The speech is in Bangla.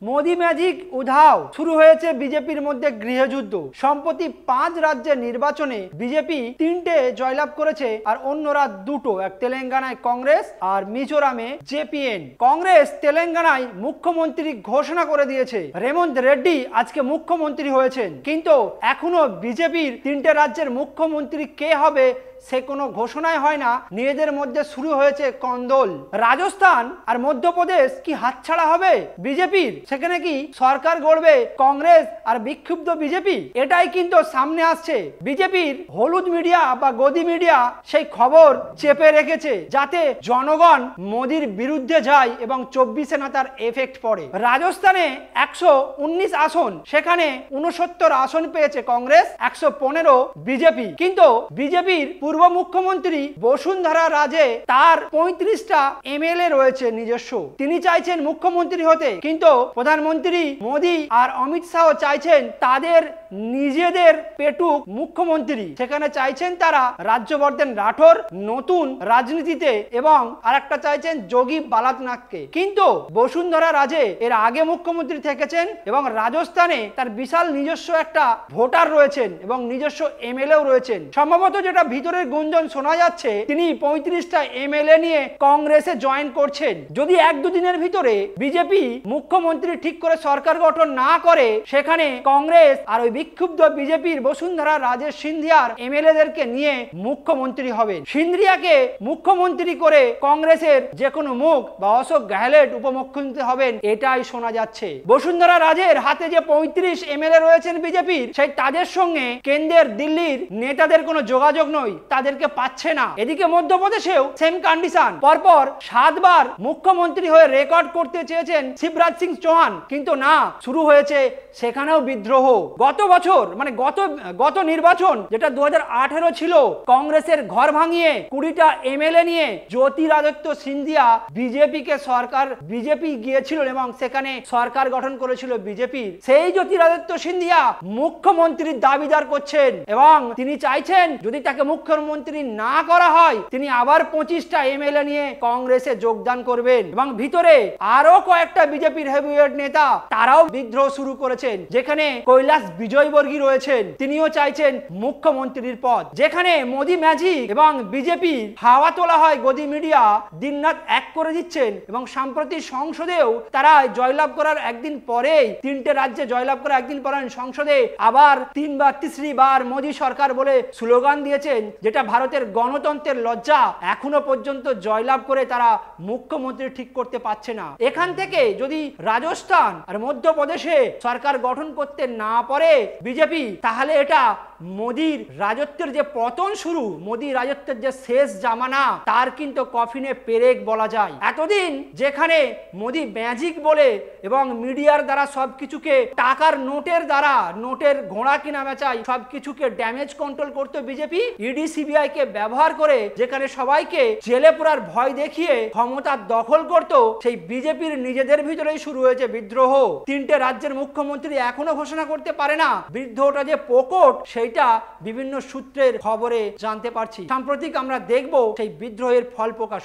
মোদি ম্যাজিক উধাও, শুরু হয়েছে বিজেপির মধ্যে গৃহযুদ্ধ। সম্প্রতি 5 রাজ্যের নির্বাচনে বিজেপি 3টে জয়লাভ করেছে আর অন্যরা 2টো, এক তেলেঙ্গানায় কংগ্রেস আর মিজোরামে জেপিএন। কংগ্রেস তেলেঙ্গানায় মুখ্যমন্ত্রী ঘোষণা করে দিয়েছে, রেমন্ত রেড্ডি আজকে মুখ্যমন্ত্রী হয়েছেন, কিন্তু এখনো বিজেপির 3টে রাজ্যের মুখ্যমন্ত্রী কে হবে সে কোনো ঘোষণাই হয় না। নিজেদের মধ্যে শুরু হয়েছে কন্দল। রাজস্থান আর মধ্যপ্রদেশ কি হাতছাড়া হবে বিজেপির? সেখানে কি সরকার গড়বে কংগ্রেস আর বিক্ষুব্ধ বিজেপি? এটাই কিন্তু সামনে আসছে। বিজেপির হলুদ মিডিয়া বা গদি মিডিয়া সেই খবর চেপে রেখেছে যাতে জনগণ মোদির বিরুদ্ধে যায় এবং 24-এ না তার এফেক্ট পড়ে। রাজস্থানে 119 আসন, সেখানে 69 আসন পেয়েছে কংগ্রেস, 115 বিজেপি। কিন্তু বিজেপির পূর্ব মুখ্যমন্ত্রী বসুন্ধরা রাজে তার 35টা এমএলএ রয়েছে নিজস্ব। তিনি চাইছেন মুখ্যমন্ত্রী হতে, কিন্তু প্রধানমন্ত্রী মোদি আর অমিত শাহ চাইছেন তাদের নিজেদের পেটুক মুখ্যমন্ত্রী। সেখানে চাইছেন তারা রাজ্যবর্ধন রাঠোর নতুন রাজনীতিতে এবং আরেকটা চাইছেন যোগী বালাতনাথকে। কিন্তু বসুন্ধরা রাজে এর আগে মুখ্যমন্ত্রী থেকেছেন এবং রাজস্থানে তার বিশাল নিজস্ব একটা ভোটার রয়েছেন এবং নিজস্ব এমএলএও রয়েছেন। সম্ভবত যেটা ভিতরের গুঞ্জন শোনা যাচ্ছে, তিনি 35টা এমএলএ নিয়ে কংগ্রেসে জয়েন করছেন। যদি 1-2 দিনের ভিতরে বিজেপি মুখ্যমন্ত্রী ঠিক করে সরকার গঠন না করে, সেখানে কংগ্রেস আর ওই বিক্ষুব্ধ বিজেপির বসুন্ধরা রাজে সিন্ধিয়ার এমএলএদেরকে নিয়ে মুখ্যমন্ত্রী হবেন। সিন্ধিয়াকে মুখ্যমন্ত্রী করে কংগ্রেসের যে কোনো মুখ বা অশোক গেহলট উপমুখ্যমন্ত্রী হবেন, এটাই শোনা যাচ্ছে। বসুন্ধরা রাজের হাতে যে 35 এমএলএ রয়েছেন বিজেপির, সেই তাদের সঙ্গে কেন্দ্রের দিল্লির নেতাদের কোনো যোগাযোগ নয়, তাদেরকে পাচ্ছে না। এদিকে মধ্যপ্রদেশেও সেম কন্ডিশন। পরপর 7 বার মুখ্যমন্ত্রী হয়ে রেকর্ড করতে চেয়েছেন শিবরাজ সিং চৌহান, কিন্তু না, শুরু হয়েছে সেখানেও বিদ্রোহ। গত বছর মানে গত নির্বাচন যেটা 2018 ছিল, কংগ্রেসের ঘর ভাঙিয়ে 20টা এমএলএ নিয়ে জ্যোতিরাদিত্য সিন্ধিয়া বিজেপি গিয়েছিল এবং সেখানে সরকার গঠন করেছিল বিজেপি। সেই জ্যোতিরাদিত্য সিন্ধিয়া মুখ্যমন্ত্রীর দাবিদার করছেন এবং তিনি চাইছেন যদি তাকে মুখ্যমন্ত্রী না করা হয়, তিনি আবার 25টা এমএলএ নিয়ে কংগ্রেসে যোগদান করবেন। এবং ভিতরে আরো কয়েকটা বিজেপির হেভিওয়েট নেতা তারাও বিদ্রোহ শুরু করেছেন, যেখানে কৈলাস বিজয়বর্গী রয়েছেন, তিনিও চাইছেন মুখ্যমন্ত্রীর পদ। যেখানে মোদি ম্যাজিক এবং বিজেপি হাওয়া তোলা হয়, গদি মিডিয়া দিনরাত এক করে দিচ্ছেন এবং সাম্প্রতিক সংসদেও তারা জয়লাভ করার একদিন পরেই, 3টে রাজ্যে জয়লাভ করার একদিন পরে সংসদে আবার 3 বার মোদি সরকার বলে স্লোগান দিয়েছেন, যেটা ভারতের গণতন্ত্রের লজ্জা। এখনো পর্যন্ত জয়লাভ করে তারা মুখ্যমন্ত্রী ঠিক করতে পারছে না। এখান থেকে যদি রাজস্থান আর মধ্যপ্রদেশে সরকার গঠন করতে না পারে বিজেপি, তাহলে এটা মোদির রাজত্বের যে পতন শুরু, মোদি রাজত্বের যে শেষ জামানা, তার কিন্তু কফিনে পেরেক বলা যায়। এতদিন যেখানে মোদি ম্যাজিক বলে এবং মিডিয়ার দ্বারা সবকিছুকে, টাকার নোটের দ্বারা, নোটের ঘোড়া কিনা বেচাই সবকিছুকে ড্যামেজ কন্ট্রোল করতে বিজেপি, ইডি সিবিআই কে ব্যবহার করে যেখানে সবাইকে জেলে পোড়ার ভয় দেখিয়ে ক্ষমতা দখল করত, সেই বিজেপির নিজেদের ভিতরেই শুরু হয়েছে বিদ্রোহ। 3টে রাজ্যের মুখ্যমন্ত্রী এখনো ঘোষণা করতে পারে না। বিদ্রোহটা যে প্রকট সেইটা বিভিন্ন সূত্রের খবরে জানতে পারছি। সাম্প্রতিক আমরা দেখব সেই বিদ্রোহের ফল প্রকাশ।